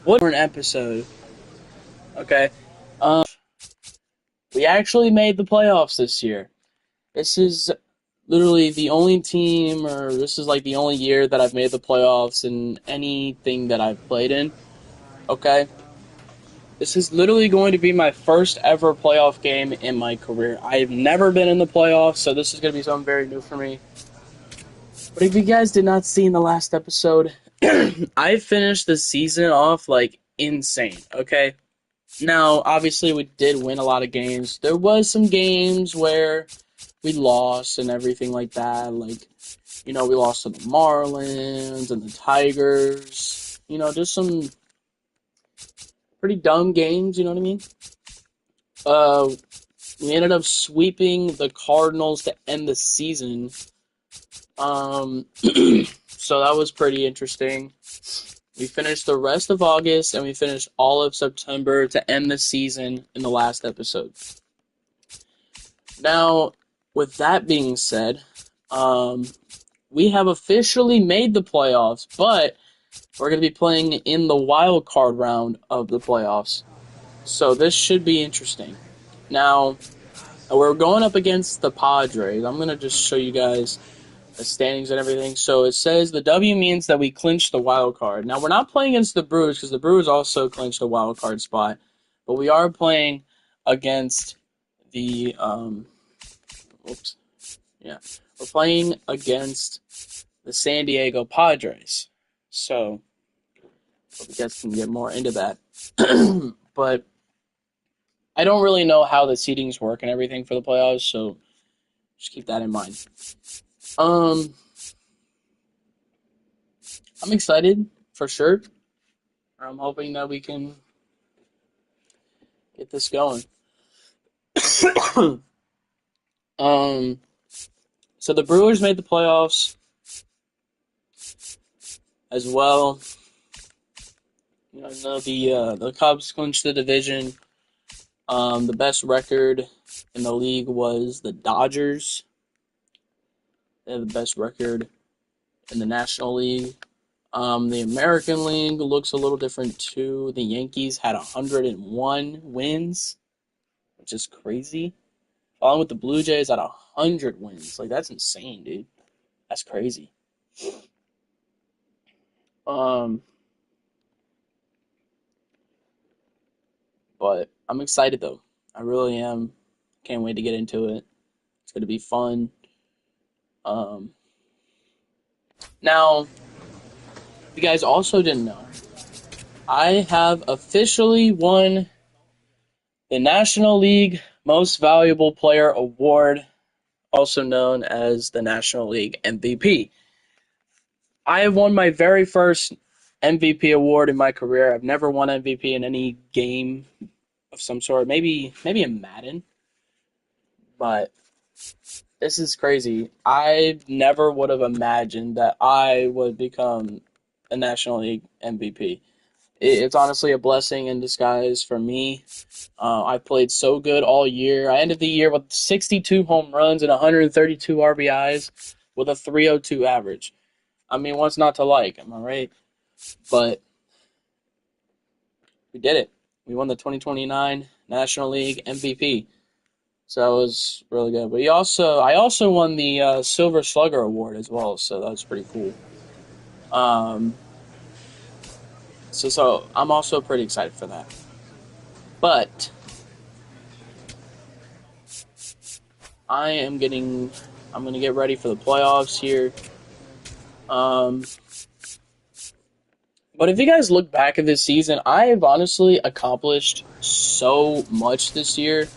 What for an episode? Okay. Um, we actually made the playoffs this year. This is literally the only team, or this is like the only year that I've made the playoffs in anything that I've played in. Okay. This is literally going to be my first ever playoff game in my career. I've never been in the playoffs, so this is going to be something very new for me. But if you guys did not see in the last episode, I finished the season off like insane. Okay. Now, obviously, we did win a lot of games. There was some games where we lost and everything like that. Like, we lost to the Marlins and the Tigers. Just some pretty dumb games. You know what I mean? Uh, we ended up sweeping the Cardinals to end the season. So that was pretty interesting. We finished the rest of August and we finished all of September to end the season in the last episode. Now, with that being said, um, we have officially made the playoffs, but we're going to be playing in the wild card round of the playoffs. So this should be interesting. Now, we're going up against the Padres. I'm going to just show you guys the standings and everything. So it says the W means that we clinched the wild card. Now, we're not playing against the Brewers because the Brewers also clinched a wild card spot, but we are playing against the oops. Yeah. We're playing against the San Diego Padres. So, hope you guys can get more into that. But I don't really know how the seedings work and everything for the playoffs, so just keep that in mind. Um, I'm excited for sure. I'm hoping that we can get this going. um, so the Brewers made the playoffs as well. The Cubs clinched the division. The best record in the league was the Dodgers. They have the best record in the National League. The American League looks a little different too. The Yankees had 101 wins, which is crazy. Along with the Blue Jays at 100 wins. Like, that's insane, dude. That's crazy. Um, but I'm excited though. I really am. Can't wait to get into it. It's gonna be fun. Um, Now, if you guys also didn't know, I have officially won the National League Most Valuable Player Award, also known as the National League MVP. I have won my very first MVP award in my career. I've never won MVP in any game of some sort. Maybe in Madden, but this is crazy. I never would have imagined that I would become a National League MVP. It's honestly a blessing in disguise for me. I played so good all year. I ended the year with 62 home runs and 132 RBIs with a 302 average. I mean, what's not to like? Am I right? But we did it. We won the 2029 National League MVP. So that was really good. But I also won the Silver Slugger Award as well. So that was pretty cool. Um, so I'm also pretty excited for that. But I am getting, I'm gonna get ready for the playoffs here. Um, but if you guys look back at this season, I have honestly accomplished so much this year.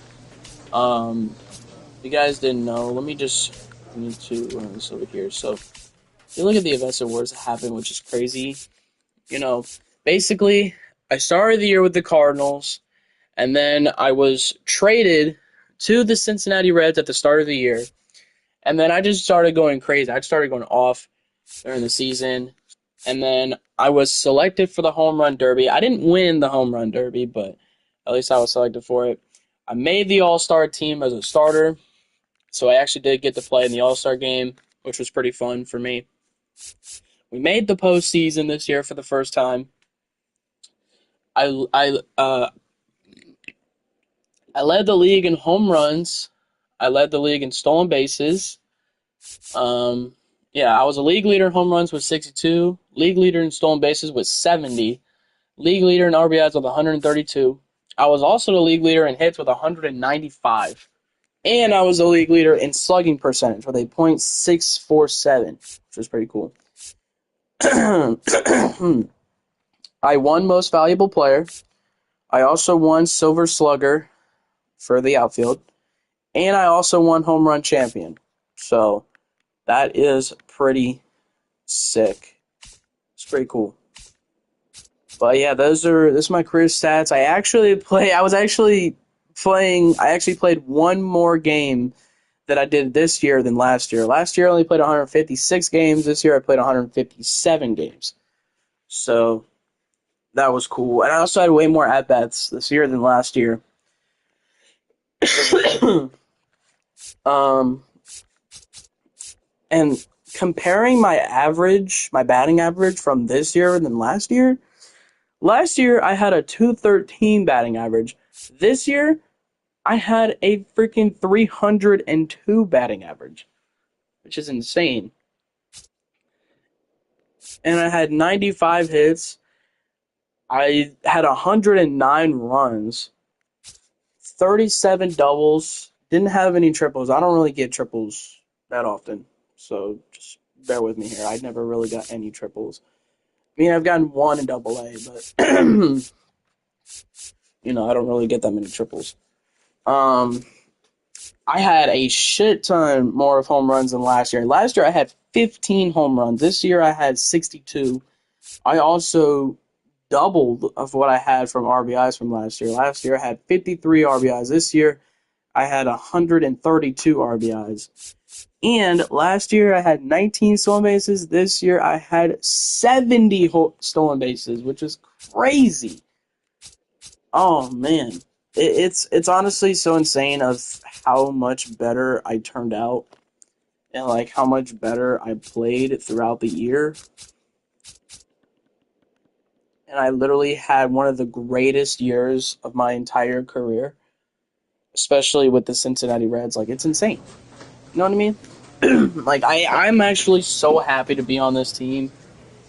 If you guys didn't know, I need to run this over here. So, if you look at the events awards that happened, which is crazy. You know, basically, I started the year with the Cardinals, and then I was traded to the Cincinnati Reds at the start of the year. And then I just started going crazy. I started going off during the season. And then I was selected for the Home Run Derby. I didn't win the Home Run Derby, but at least I was selected for it. I made the All-Star team as a starter. So I actually did get to play in the All-Star game, which was pretty fun for me. We made the postseason this year for the first time. I I uh, I led the league in home runs. I led the league in stolen bases. Um, yeah, I was a league leader in home runs with 62. League leader in stolen bases with 70. League leader in RBIs with 132. I was also the league leader in hits with 195. And I was the league leader in slugging percentage with a .647, which was pretty cool. I won most valuable player. I also won silver slugger for the outfield. And I also won home run champion. So that is pretty sick. It's pretty cool. But yeah, this is my career stats. I actually played one more game that I did this year than last year. Last year I only played 156 games. This year I played 157 games. So that was cool. And I also had way more at-bats this year than last year. um, and comparing my batting average from this year than last year I had a 213 batting average. This year, I had a freaking 302 batting average, which is insane. And I had 95 hits. I had 109 runs, 37 doubles. Didn't have any triples. I don't really get triples that often, so just bear with me here. I never really got any triples. I mean, I've gotten one in Double A, but I don't really get that many triples. I had a shit ton more of home runs than last year. Last year I had 15 home runs. This year I had 62. I also doubled of what I had from RBIs from last year. Last year I had 53 RBIs. This year I had 132 RBIs. And last year I had 19 stolen bases. This year I had 70 stolen bases, which is crazy. Oh man, it's honestly so insane of how much better I turned out and like how much better I played throughout the year. And I literally had one of the greatest years of my entire career, especially with the Cincinnati Reds. Like, it's insane. You know what I mean? Like, I'm actually so happy to be on this team,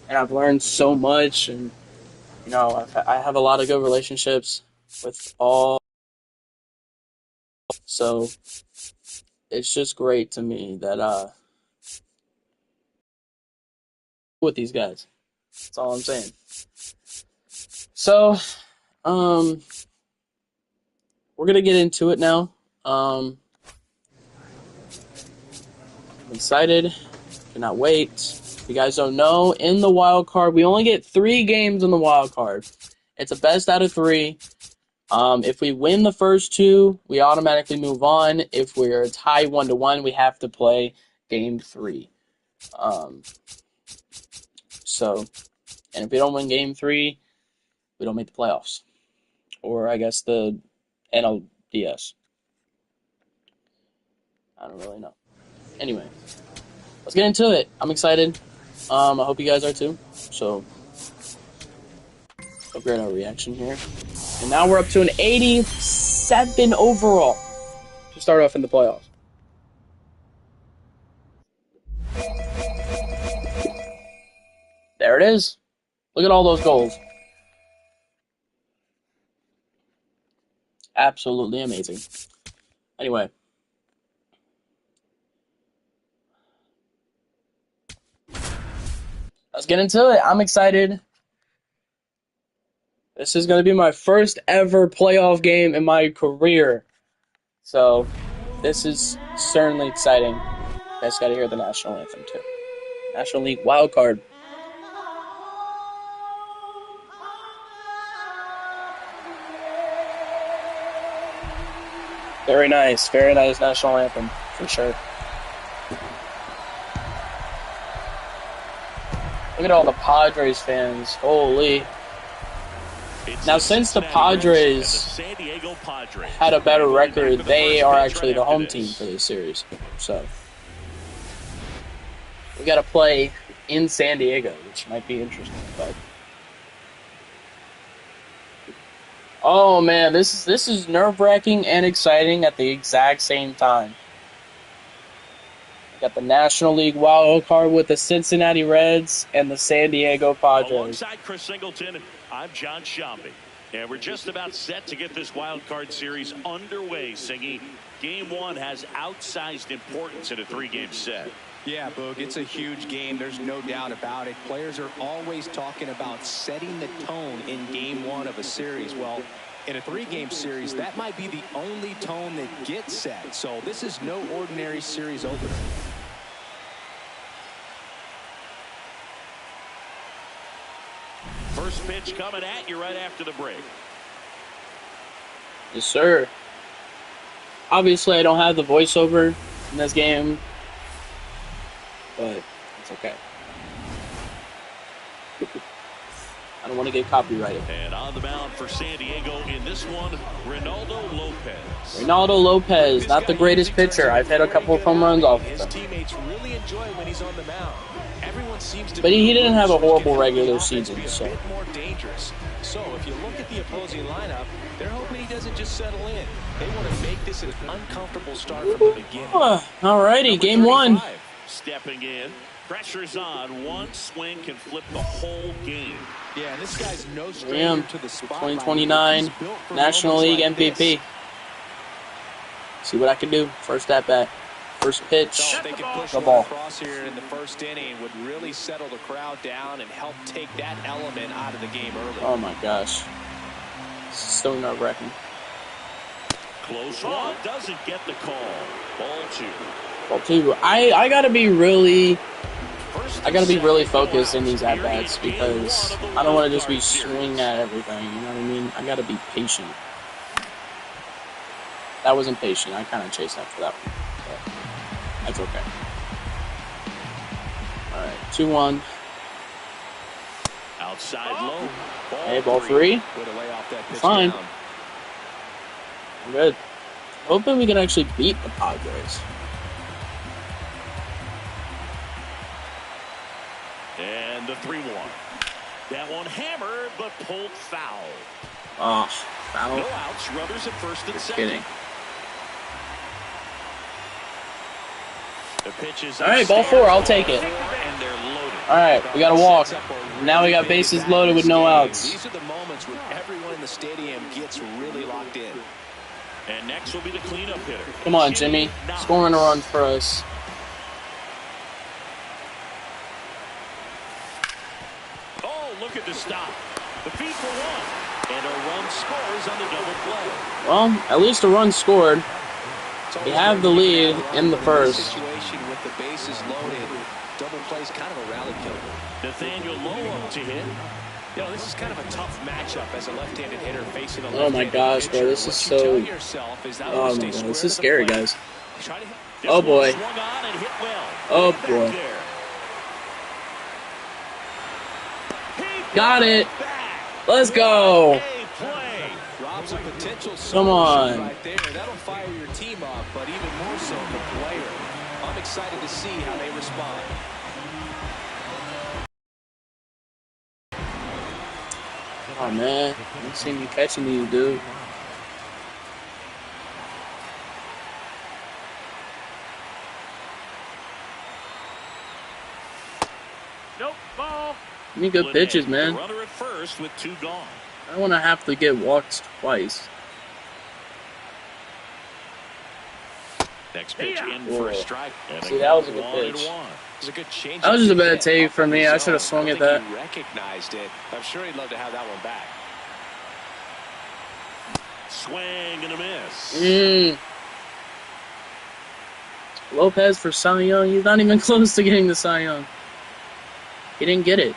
and I've learned so much, and I have a lot of good relationships with all. So it's just great to me that with these guys. That's all I'm saying. So, we're gonna get into it now. I'm excited. Cannot wait. If you guys don't know, in the wild card, we only get 3 games in the wild card. It's a best out of 3. If we win the first 2, we automatically move on. If we're tied 1-1, we have to play game 3. And if we don't win game 3, we don't make the playoffs. Or I guess the NLDS. I don't really know. Anyway, let's get into it. I'm excited. I hope you guys are too. So, hope you're in our reaction here. And now we're up to an 87 overall to start off in the playoffs. There it is. Look at all those goals. Absolutely amazing. Anyway. Let's get into it. I'm excited. This is going to be my first ever playoff game in my career. So, this is certainly exciting. You guys got to hear the national anthem too. National League wild card. Very nice national anthem, for sure. Look at all the Padres fans. Holy. Now, since the Padres had a better record, they are actually the home team for this series. So, we got to play in San Diego, which might be interesting. But oh man, this is nerve-wracking and exciting at the exact same time. Got the National League wild card with the Cincinnati Reds and the San Diego Padres. Alongside Chris Singleton, I'm John Shambi. And we're just about set to get this wild card series underway, Singy. Game 1 has outsized importance in a 3-game set. Yeah, Boog, it's a huge game. There's no doubt about it. Players are always talking about setting the tone in Game 1 of a series. Well, in a 3-game series, that might be the only tone that gets set. So this is no ordinary series opener. First pitch coming at you right after the break. Yes, sir. Obviously, I don't have the voiceover in this game, but it's okay. I don't want to get copyrighted. And on the mound for San Diego in this one, Reynaldo Lopez. Reynaldo Lopez, not the greatest pitcher. I've hit a couple of home runs off of him. His teammates really enjoy when he's on the mound. Everyone seems to, but he didn't have a horrible regular season, so. A bit more dangerous. So if you look at the opposing lineup, they're hoping he doesn't just settle in. They want to make this an uncomfortable start from the beginning. Alrighty, game 1. Stepping in, pressure's on. One swing can flip the whole game. Yeah, and this guy's no stranger to the spotlight. 2029 National League MVP. See what I can do. First at bat. First pitch. They could push the ball across here in the first inning would really settle the crowd down and help take that element out of the game early. Oh my gosh. This is so nerve-wracking. Close one, doesn't get the call. Ball 2. Ball 2. I gotta be really focused in these at-bats because I don't want to just be swinging at everything, you know what I mean? I gotta be patient. That wasn't patient. I kind of chased after that one. But that's okay. Alright, 2-1. Outside low. Hey, ball 3. Fine. I'm good. Hoping we can actually beat the Padres. And the 3-1. That one hammered, but pulled foul. Oh, foul. No outs, runners at first and second. Kidding. The pitch is all right, ball 4. I'll take it. And they're loaded. All right, we got to walk. Now we got bases loaded with no outs. These are the moments when everyone in the stadium gets really locked in. And next will be the cleanup hitter. Come on, Jimmy. Scoring a run for us. Oh, look at the stop. The feed for 1. And a run scores on the double play. Well, at least a run scored. We have the lead in the first. Situation with the bases loaded. Double plays kind of a rally killer. Nathaniel Lowe to hit. You know, this is kind of a tough matchup as a left-handed hitter facing a left-handed oh my gosh, bro, this is so. Oh my god, this is scary, guys. Oh boy. Oh boy. Got it. Let's go. Come on. Right there. That'll fire your team up, but even more so the player. I'm excited to see how they respond. Oh man, I don't see me catching these, dude. Nope, ball. Give me good pitches, man. Runner at first with 2 gone. I don't want to have to get walked twice. Next pitch in for a strike. See, that was a good pitch. That was just a bad take from me. I should have swung at that. He recognized it. I'm sure he'd love to have that one back. Swing and a miss. Lopez for Cy Young. He's not even close to getting the Cy Young. He didn't get it.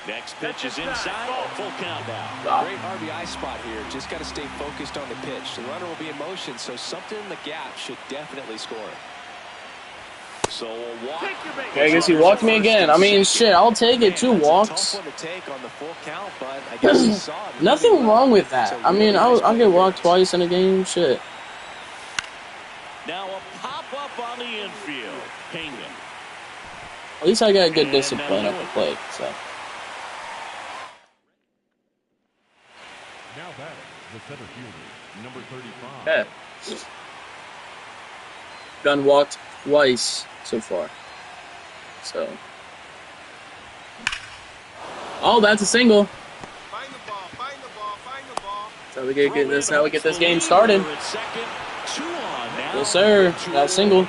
Next pitch is inside. Full count now. Great RBI spot here. Just got to stay focused on the pitch. The runner will be in motion, so something in the gap should definitely score. So a walk. Okay, I guess he walked me again. I mean, shit, I'll take it. 2 walks. Nothing wrong with that. I mean, I'll get walked twice in a game. Shit. Now a pop-up on the infield. Pena. At least I got good discipline at the plate, so. Now batting, the center fielder, number 35. Okay. Gun walked twice so far. So. Oh, that's a single. Find the ball, find the ball, find the ball. That's how we get this game started. Yes, sir. That single.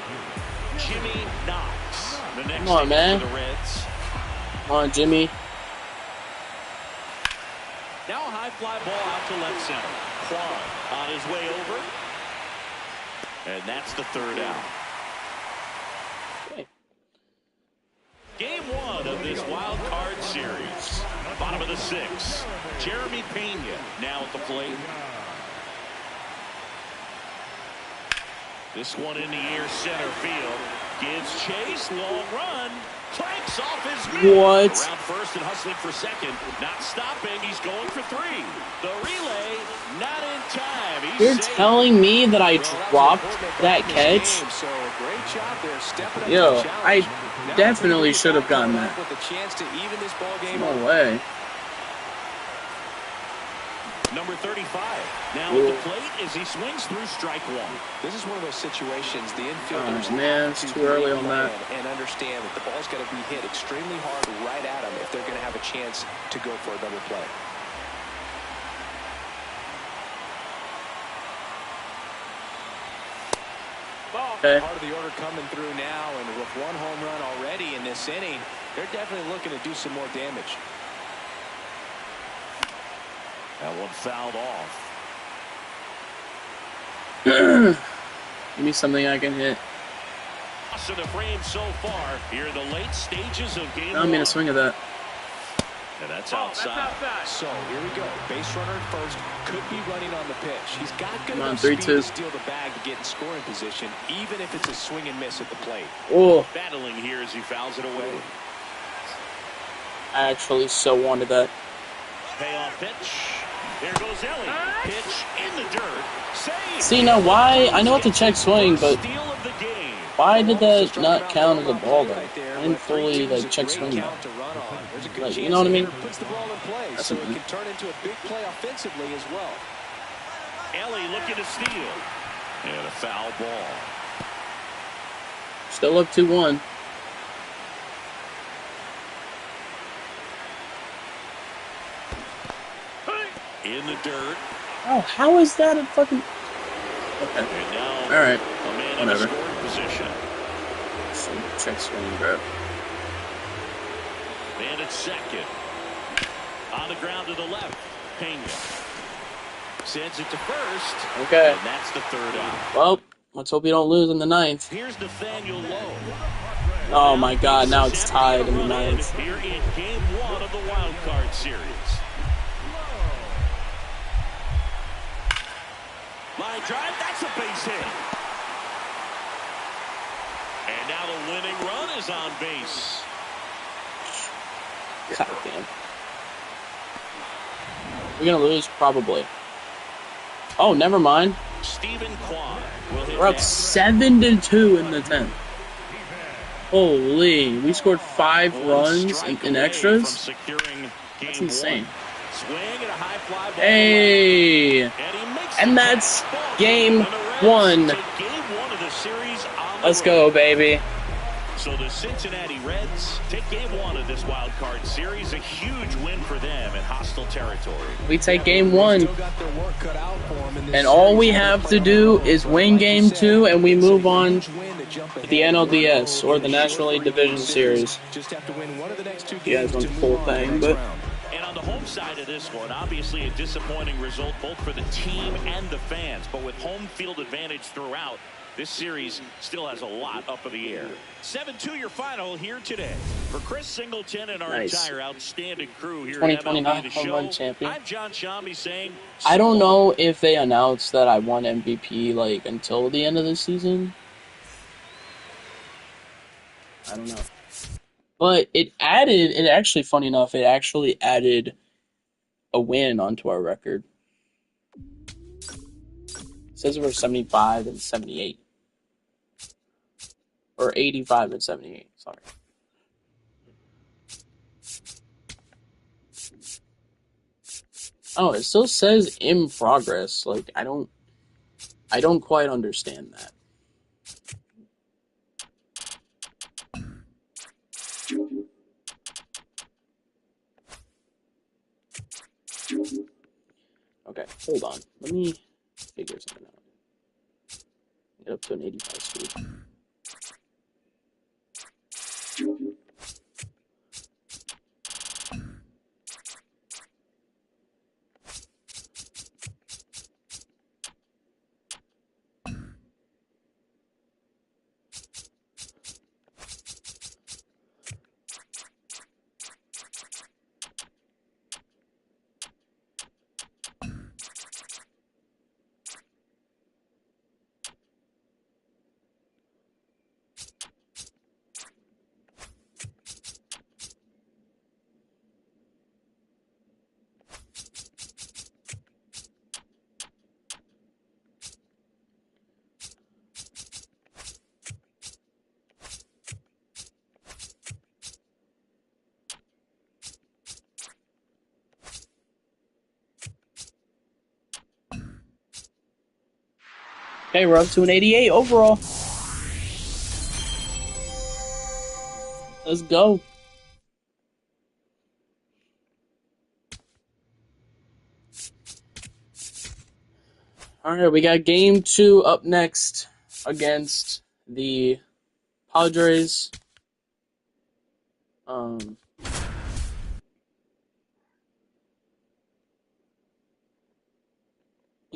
Jimmy Knox. Come on, man. Come on, Jimmy. Now a high fly ball out to left center. Kwan on his way over. And that's the 3rd out. Okay. Game 1 of this wild card series. Bottom of the 6th. Jeremy Pena now at the plate. This one in the air, center field. Gives chase, long run. Clanks off his mitt. What? Around first and hustling for second. Not stopping. He's going for 3. The relay, not in time. You're telling me that I dropped that catch? Yo, I definitely should have gotten that. No way. Number 35 now at the plate as he swings through strike 1. This is one of those situations the infielders Oh, man, it's too early on that. and understand that the ball's got to be hit extremely hard right at them if they're going to have a chance to go for a double play. Okay. Part of the order coming through now, and with 1 home run already in this inning, they're definitely looking to do some more damage. That one fouled off. Give me something I can hit. In the frame so far here in the late stages of game I'm 1. gonna swing at that. And that's outside. So here we go. Base runner at first, could be running on the pitch. He's got good enough 3-2. speed to steal the bag to get in scoring position, even if it's a swing and miss at the plate. Oh, Battling here as he fouls it away. I actually so wanted that. Payoff pitch. There goes Ellie. Pitch in the dirt. Save. See, now why? I know it's a check swing, but Steal of the game. why did that not count as a ball though? I didn't fully like check swing though. Like, you know what I mean? Puts the ball in play, That's so what I it mean. can turn into a big play offensively as well. Ellie looking to steal. And a foul ball. Still up 2-1. In the dirt. Oh, how is that a fucking? Okay. And now All right. a man in Whatever. the scoring position. Some check swing, bro. Man at second. On the ground to the left. Pena. Sends it to first. Okay. And that's the 3rd out. Well, let's hope you don't lose in the 9th. Here's Nathaniel Lowe. Oh my God! Now it's tied in the 9th. Here in game 1 of the wild card series. Line drive, that's a base hit. And now the winning run is on base. God damn. We're gonna lose probably. Oh, never mind. Stephen Kwan will hit We're up next. 7-2 in the 10th. Holy, we scored 5 runs in extras. That's insane. Swing and a high fly ball. Hey, And he makes and the that's ball. game And the Reds 1. take game 1 of the series on the Let's road. go, baby. So the Cincinnati Reds take game 1 of this wild card series. A huge win for them in hostile territory. We take game 1. Still got their work cut out for them in this And all series. we have to do is win game 2 and we move on to the NLDS or the National League Division Series. Just have to win one of the next 2 You guys games want to the full move on to the thing, next but round. And on the home side of this one, obviously a disappointing result both for the team and the fans. But with home field advantage throughout, this series still has a lot up in the air. 7-2 your final here today. For Chris Singleton and our Nice. entire outstanding crew here 2029 at MLB The home run Show, champion. I'm John Shambi saying... I don't know if they announced that I won MVP like until the end of the season. I don't know. But it actually, funny enough, it actually added a win onto our record. It says we're 75 and 78. Or 85 and 78, sorry. Oh, it still says in progress. Like, I don't quite understand that. Okay, hold on. Let me figure something out. Get up to an 85 speed. Okay, we're up to an 88 overall. Let's go. Alright, we got game 2 up next against the Padres. Let's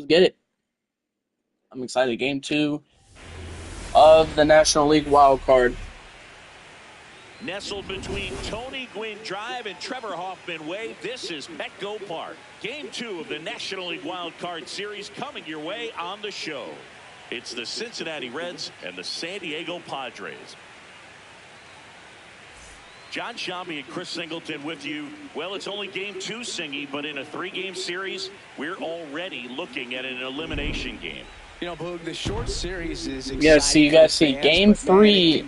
get it. I'm excited. Game 2 of the National League wild card. Nestled between Tony Gwynn Drive and Trevor Hoffman Way, this is Petco Park. Game 2 of the National League Wild Card Series coming your way on the show. It's the Cincinnati Reds and the San Diego Padres. John Shambi and Chris Singleton with you. Well, it's only game 2, Singy, but in a 3-game series, we're already looking at an elimination game. You know, Boog, the short series is exciting. Yeah, so you guys see, game 3,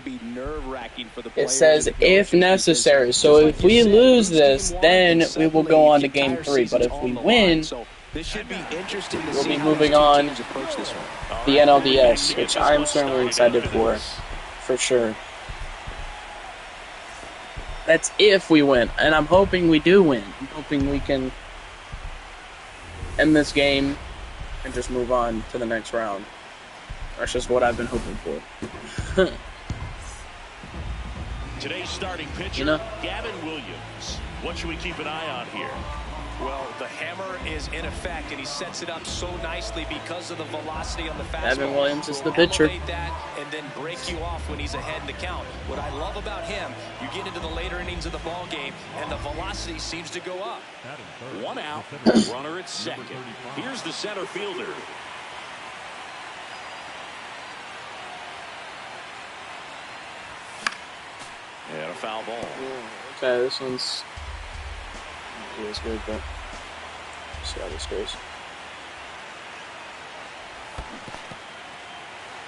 it says if necessary. So if we lose this, then we will go on to game 3. But if we win, we'll be moving on the NLDS, which I'm certainly excited for sure. That's if we win, and I'm hoping we do win. I'm hoping we can end this game and just move on to the next round. That's just what I've been hoping for. Today's starting pitcher, Gavin Williams. What should we keep an eye on here? Well, the hammer is in effect, and he sets it up so nicely because of the velocity on the fastball. Gavin Williams is the pitcher. That and then break you off when he's ahead in the count. What I love about him, you get into the later innings of the ball game, and the velocity seems to go up. 1 out, runner at second. Here's the center fielder. And a foul ball. Okay, this one's as good, but see how this goes.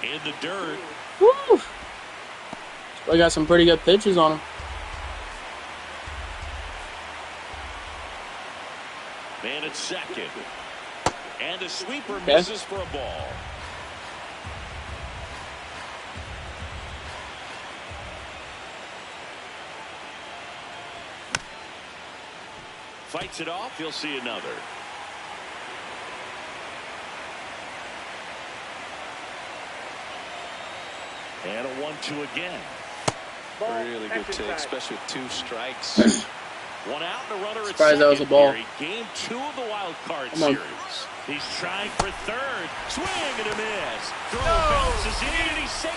In the dirt. Woo! I got some pretty good pitches on him. Man at second. And a sweeper misses for a ball. Fights it off. You'll see another. And a 1-2 again. Really good take, especially with 2 strikes. 1 out and a runner at Surprised that was a ball. Game 2 of the wild card series. He's trying for third. Swing and a miss. Throw bounces in and he's safe.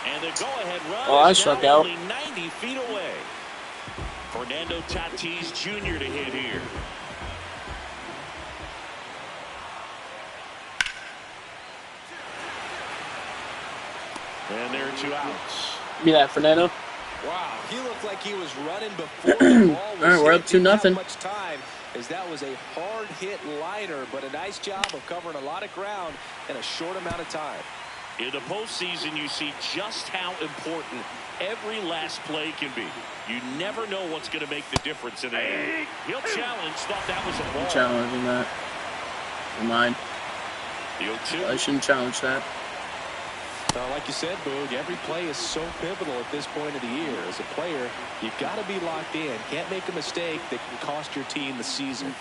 And the go-ahead run is now only 90 feet away. Fernando Tatis Jr. to hit here. And there are 2 outs. Give me that, Fernando. Wow, he looked like he was running before the ball was All right, we're up hit. 2-0. Didn't have much time, as that was a hard hit liner, but a nice job of covering a lot of ground in a short amount of time. In the postseason, you see just how important every last play can be. You never know what's going to make the difference in the game. He'll challenge. Thought that was a ball. I'm challenging that. Never mind. The 0-2. I shouldn't challenge that. Like you said, Boog, every play is so pivotal at this point of the year. As a player, you've got to be locked in. Can't make a mistake that can cost your team the season.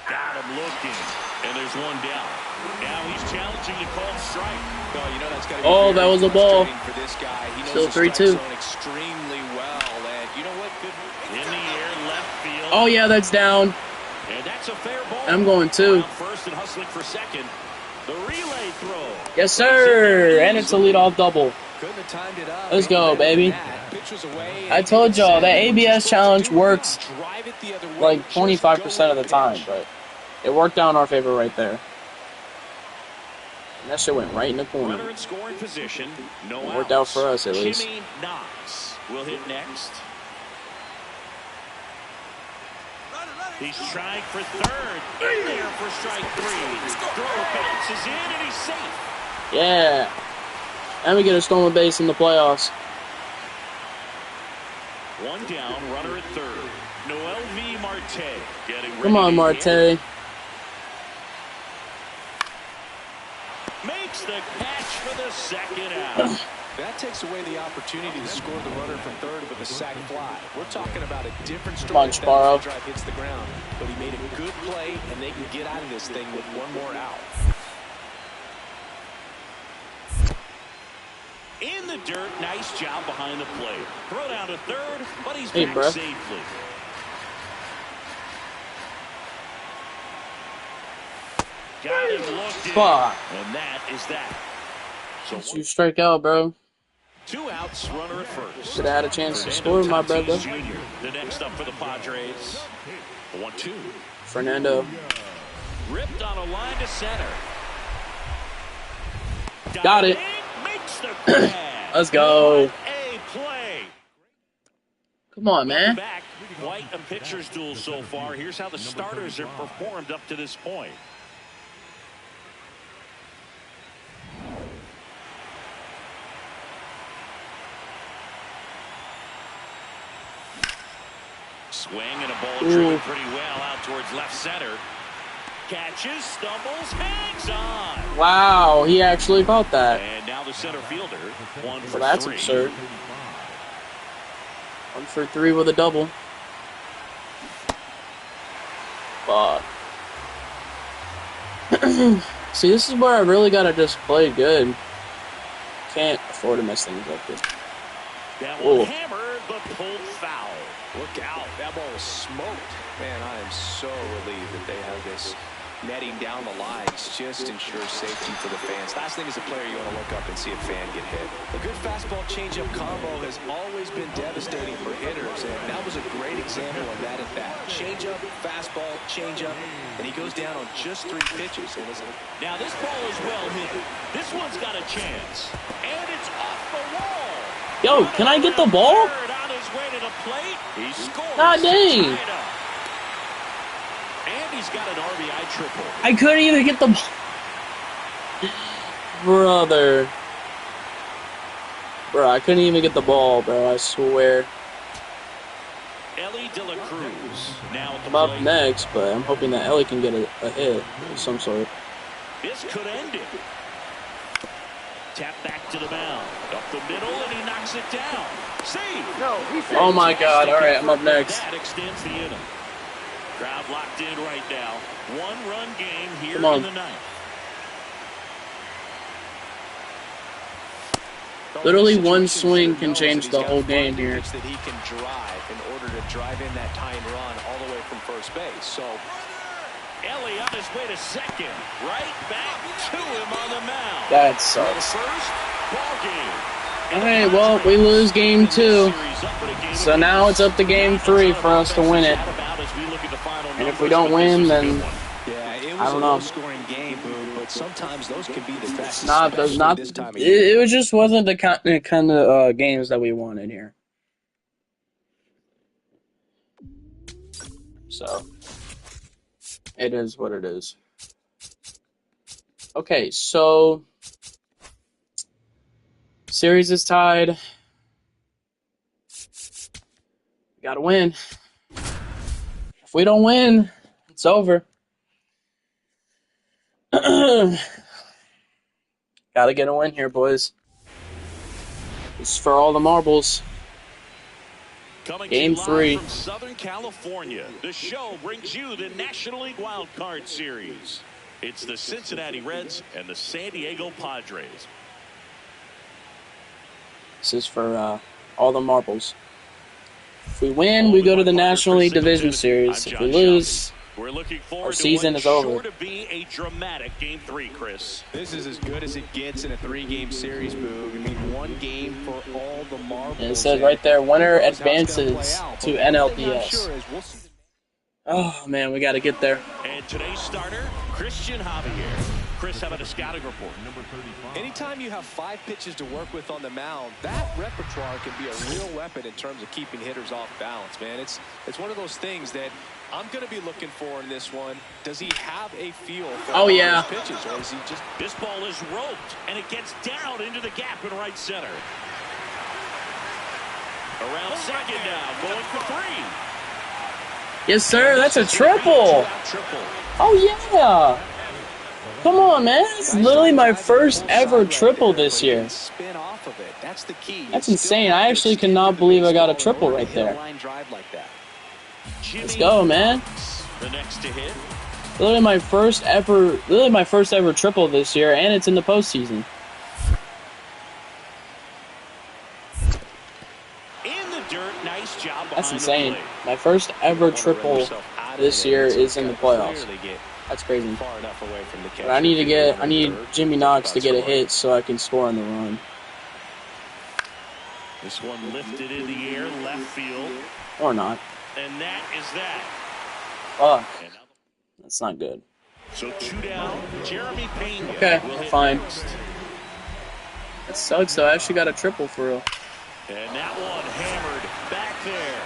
Got him looking. And there's one down. Now he's challenging the called strike. Well, you know that's got to be That was a ball. for this guy. He knows Still the strike 3-2. zone extremely well. And you know what? Good. In the air, left field. Oh, yeah, that's down. And that's a fair ball. I'm going 2. Around first and hustling for second. The relay throw. Yes, sir. And it's a leadoff double. Couldn't have timed it up. Let's go, baby. I told y'all that ABS challenge works like 25% of the time, but it worked out in our favor right there. And that shit went right in the corner. Runner in scoring position. No It worked out for us, at least. Jimmy Knox will hit next. He's trying for third. In there for strike 3. Throw bounces in and he's safe. Yeah. And we get a stolen base in the playoffs. One down, runner at third. Noel V. Marte getting ready. Come on, to Marte. hit. Makes the catch for the second out. That takes away the opportunity to score the runner from third with a sac fly. We're talking about a different story. Come on, Sparrow. Drive hits the ground, but he made a good play, and they can get out of this thing with one more out. In the dirt, nice job behind the plate. Throw down to third, but he's Hey, back bro. safely. Got him looking. Fuck. And that is that. So You strike out, bro. 2 outs, runner at first. Should have had a chance to Fernando score, my brother. Tatis Jr., the next up for the Padres. 1-2. Fernando. Ripped on a line to center. Got it. Makes the grab. Let's go. What a play. Come on, man. Back. Quite a pitcher's duel so far. Here's how the starters have performed up to this point. Swing and a ball driven pretty well out towards left center. Catches, stumbles, hangs on. Wow, he actually caught that. And now the center fielder, 1 for Well, that's 3. absurd. 1 for 3 with a double. Fuck. See, this is where I really gotta just play good. Can't afford to mess things up here. That Ooh. one hammered, but pulled foul. Look out. That ball was smoked. Man, I am so relieved that they have this netting down the lines. Just ensures safety for the fans. Last thing as a player, you want to look up and see a fan get hit. A good fastball changeup combo has always been devastating for hitters, and that was a great example of that at bat. Changeup, fastball, changeup, and he goes down on just 3 pitches. Now this ball is well hit. This one's got a chance. And it's off the wall. Yo, can I get the ball? On his way to the plate. He scores. God dang. Tie it up. And he's got an RBI triple. I couldn't even get the ball. Brother. Bro, I couldn't even get the ball, bro. I swear. Ellie De La Cruz now at the I'm up plate. next, but I'm hoping that Ellie can get a hit of some sort. This could end it. Tap back to the mound. Up the middle, and he knocks it down. See? No, Oh my god, alright, I'm up next. That extends the inning. Crowd locked in right now. 1-run game here Come on. in the ninth. Literally one swing can change the whole game here. That he can drive in order to drive in that tying run all the way from first base. So Ellie on his way to second. Right back to him on the mound. That The sucks. first ball game. Alright, well, we lose game 2. So now it's up to game 3 for us to win it. And if we don't win, then yeah, it it I was a don't know. low-scoring game, Boog, but sometimes those can be the best, Not especially this time of it, year. it just wasn't the kind of games that we wanted here. So it is what it is. Okay, so series is tied. We gotta win. If we don't win, it's over. Gotta get a win here, boys. It's for all the marbles. Coming Game to you 3. live from Southern California, the show brings you the National League Wild Card Series. It's the Cincinnati Reds and the San Diego Padres. This is for all the marbles. If we win, we go to the National League Division Series. If we lose, we're looking forward our season to is over. sure to be a dramatic Game 3, Chris. This is as good as it gets in a 3-game series, Boog. I mean, one game for all the marbles. And it says right there, winner Who knows how it's gonna advances play out, to but one thing I'm NLDS. sure is we'll see the- Oh, man, we got to get there. And today's starter, Christian Javier. Chris, how about a scouting report? Number 35. Anytime you have 5 pitches to work with on the mound, that repertoire can be a real weapon in terms of keeping hitters off balance, man. It's one of those things that I'm going to be looking for in this one. Does he have a feel for Oh, yeah. those pitches, or is he just... This ball is roped, and it gets down into the gap in right center. Around second now, going for 3. Yes, sir. That's a triple. Triple. Oh, yeah. Come on, man. It's literally my first ever triple this year. Spin off of it. That's the key. That's insane. I actually cannot believe I got a triple right there. Line drive like that. Let's go, man. The next to hit. Literally my first ever triple this year, and it's in the postseason. In the dirt, nice job. That's behind insane. the plate. My first ever triple this year is in the playoffs. Clearly get That's crazy. far enough away from the But I need catcher. Jimmy Knox to get a hit so I can score on the run. This one lifted in the air, left field, Or not. and that is that. Fuck. And now- That's not good. So 2 down. Jeremy Pena. Okay, will hit fine. next. That sucks though. I actually got a triple for real. And that one hammered back there.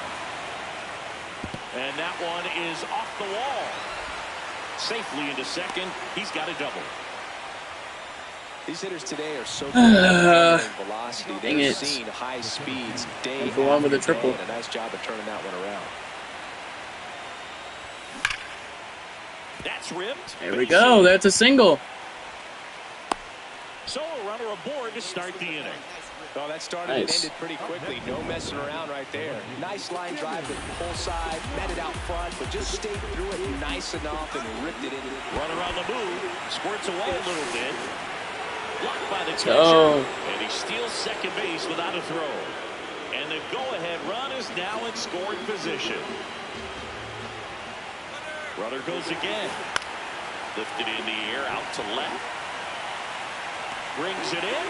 And that one is off the wall. Safely into second. He's got a double. These hitters today are so good at velocity. Dang They're it. seeing high speeds day One for one with a after triple. day, and a nice job of turning that one around. That's ripped. There we go. That's a single. So a runner aboard to start the inning. Oh, that started and Nice. ended pretty quickly. No messing around right there. Nice line drive to the pull side, met it out front, but just stayed through it nice enough and ripped it in. Runner on the move. Squirts away a little bit. Blocked by the catcher. go. And he steals second base without a throw. And the go-ahead run is now in scoring position. Runner goes again. Lifted in the air, out to left. Brings it in.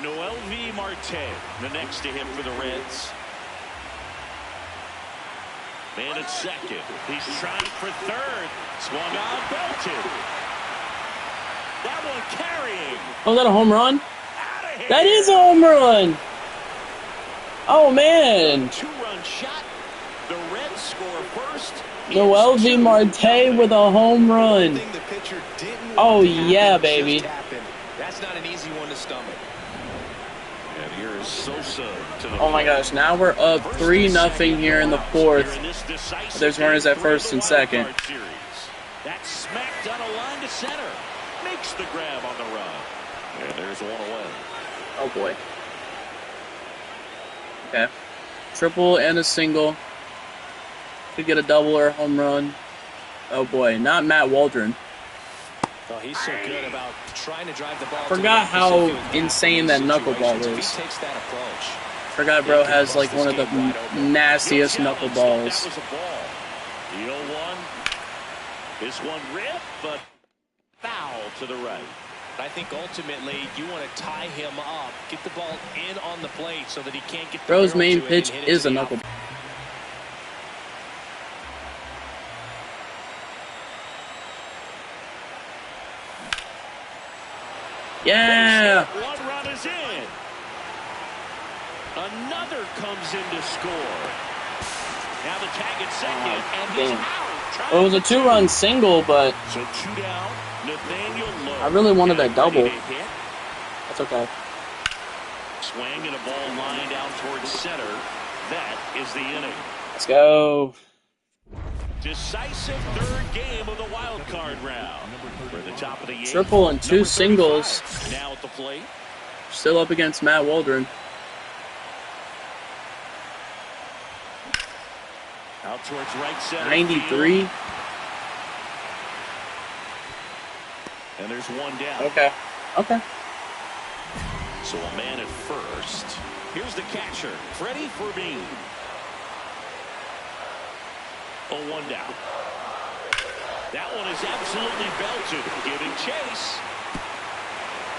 Noelvi Marte, the next to him for the Reds. Man at second. He's trying for third. Swung on, belted. That one carrying. Oh, is that a home run? Out of here. That is a home run. Oh man. 2-run shot. The Reds score first. Noel V. Marte with a home run. Thing the pitcher didn't Oh, want to happen yeah, just baby. happened. That's not an easy one to stomach. And here is Sosa to the Oh my gosh, now we're up 3-0 here in the fourth. There's runners at first and second. That's smacked on a line to center. Makes the grab on the run. And there's one away. Oh boy. Okay. Triple and a single. Could get a double or a home run. Oh boy, not Matt Waldron. Oh, he's so good about trying to drive the ball. Forgot how insane that knuckleball If he is. takes that approach. Forgot bro has like one of the nastiest That knuckleballs. was a ball. The 0-1. This one ripped, but foul to the right. I think ultimately you want to tie him up, get the ball in on the plate so that he can't get the Bro's barrel main to it pitch and hit it is to a the knuckle. Yeah! One run is in. Another comes in to score. Now the tag at second, and he's Damn. out. Well, it was a 2-run single, but So 2 down. Nathaniel Lowe. I really wanted that double. Ready to hit. That's okay. Swing and a ball lined out towards center. That is the inning. Let's go. Decisive third game of the wild card round. For the top of the eighth. Triple and 2 Number singles. 35 now at the plate. Still up against Matt Waldron. Out towards right center. 93. Field. And there's one down. Okay. Okay. So a man at first. Here's the catcher, Freddie Fermin. 0-1 down. That one is absolutely belted. Giving chase.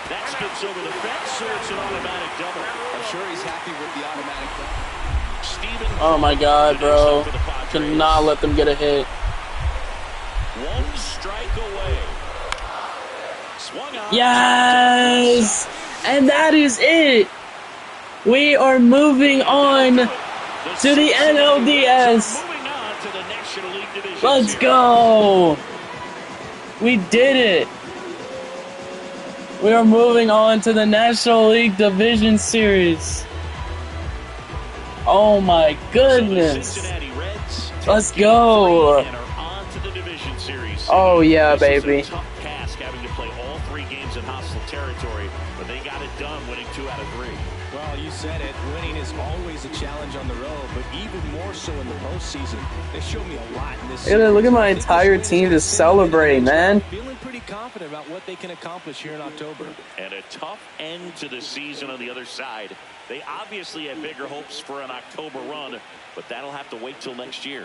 That skips over the fence, so it's an automatic double. I'm sure he's happy with the automatic double. Steven. Oh my God, bro. Cannot let them get a hit. One strike away. Swung on. Yes! And that is it. We are moving on to the NLDS. Moving on to the National League Division. Let's go. We did it. We are moving on to the National League Division Series. Oh my goodness. Cincinnati Reds. Let's go. And are on to the division series. Oh yeah, This baby. is a tough task having to play all 3 games in hostile territory, but they got it done winning 2 out of 3. Well, you said it. Winning is always a challenge on the road, but even more so in the postseason. They showed me a lot in this series. Look at my I think entire this team win is just a celebrate, man. Feeling pretty confident about what they can accomplish here in October. And a tough end to the season on the other side. They obviously had bigger hopes for an October run, but that'll have to wait till next year.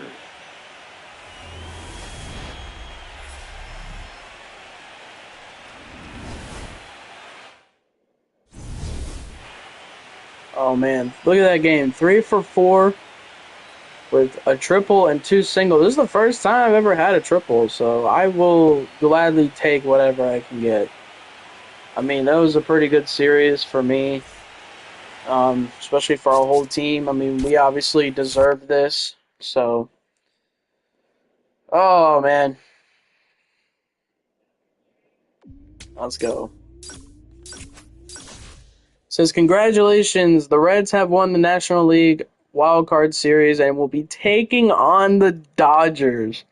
Oh man, look at that game. 3 for 4 with a triple and 2 singles. This is the first time I've ever had a triple, so I will gladly take whatever I can get. I mean, that was a pretty good series for me, especially for our whole team. I mean, we obviously deserved this, so. Oh man. Let's go. Says, congratulations, the Reds have won the National League Wild Card Series and will be taking on the Dodgers.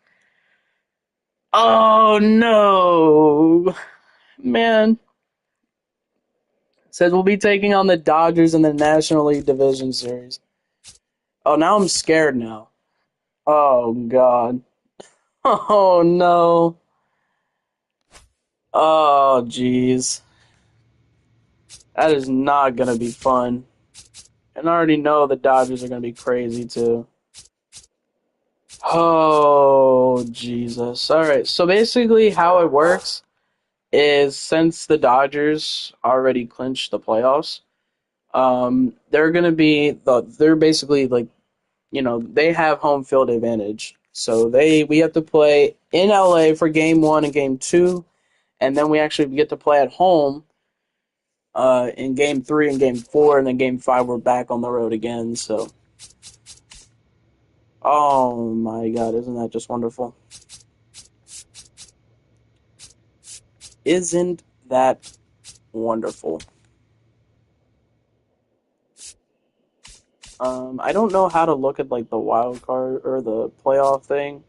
Oh no, man. Says we'll be taking on the Dodgers in the National League Division Series. Oh, now I'm scared now. Oh God. Oh no. Oh jeez. That is not gonna be fun. And I already know the Dodgers are gonna be crazy too. Oh Jesus. Alright, so basically how it works is since the Dodgers already clinched the playoffs, they're basically like, they have home field advantage. So we have to play in LA for game 1 and game 2, and then we actually get to play at home in game 3 and game 4, and then game 5 we're back on the road again. So, oh my God, isn't that just wonderful? Isn't that wonderful? I don't know how to look at like the wild card or the playoff thing.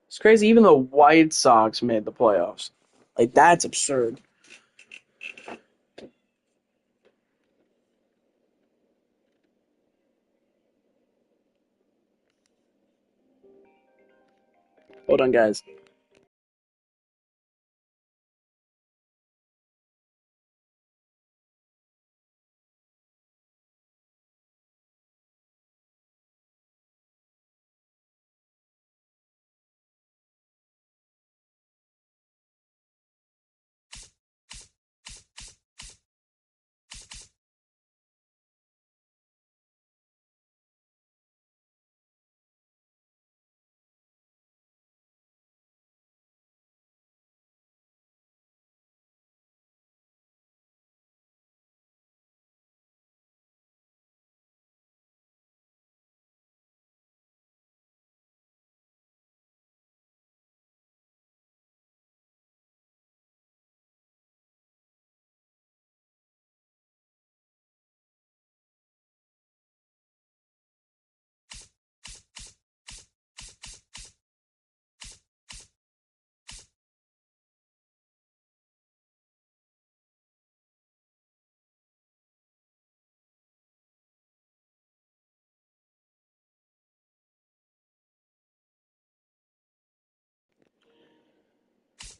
It's crazy. Even the White Sox made the playoffs. Like, that's absurd. Hold on, guys.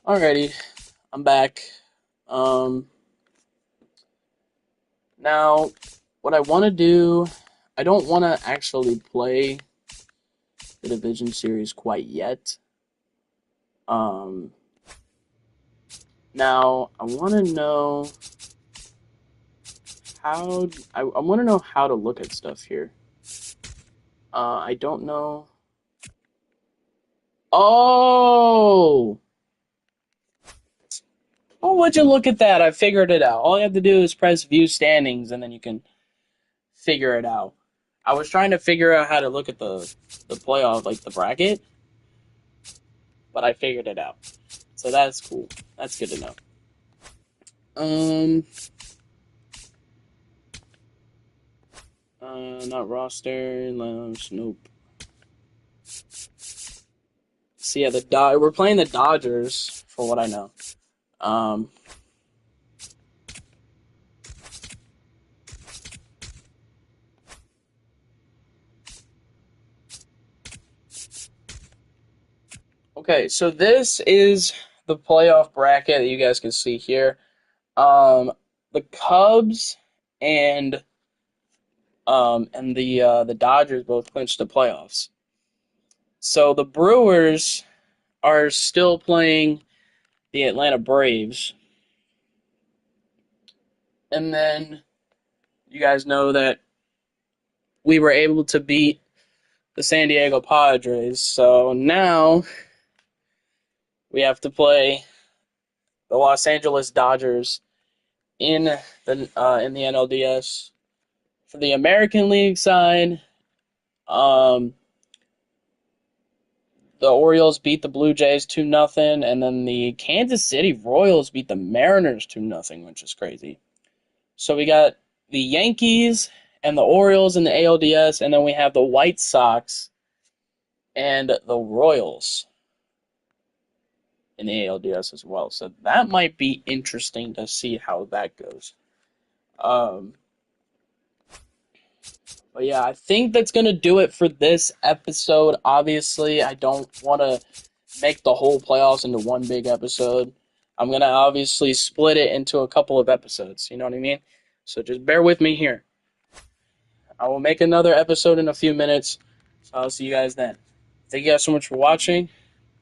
Alrighty, I'm back. Now, what I want to do, I don't want to actually play the Division Series quite yet. Now, I want to know how, I want to know how to look at stuff here. I don't know. Oh! Oh, would you look at that? I figured it out. All you have to do is press View Standings, and then you can figure it out. I was trying to figure out how to look at the playoff, like the bracket, but I figured it out. So that's cool. That's good to know. Not roster, lounge, nope. See, yeah, we're playing the Dodgers, for what I know. Okay, so this is the playoff bracket that you guys can see here. The Cubs and the Dodgers both clinched the playoffs. So the Brewers are still playing the Atlanta Braves. And then you guys know that we were able to beat the San Diego Padres. So now we have to play the Los Angeles Dodgers in the NLDS. For the American League side, the Orioles beat the Blue Jays 2-0, and then the Kansas City Royals beat the Mariners 2-0, which is crazy. So we got the Yankees and the Orioles in the ALDS, and then we have the White Sox and the Royals in the ALDS as well. So that might be interesting to see how that goes. But yeah, I think that's going to do it for this episode. Obviously, I don't want to make the whole playoffs into one big episode. I'm going to obviously split it into a couple of episodes. You know what I mean? So just bear with me here. I will make another episode in a few minutes. So I'll see you guys then. Thank you guys so much for watching.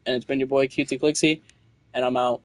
And it's been your boy, Cutesy Clixy. And I'm out.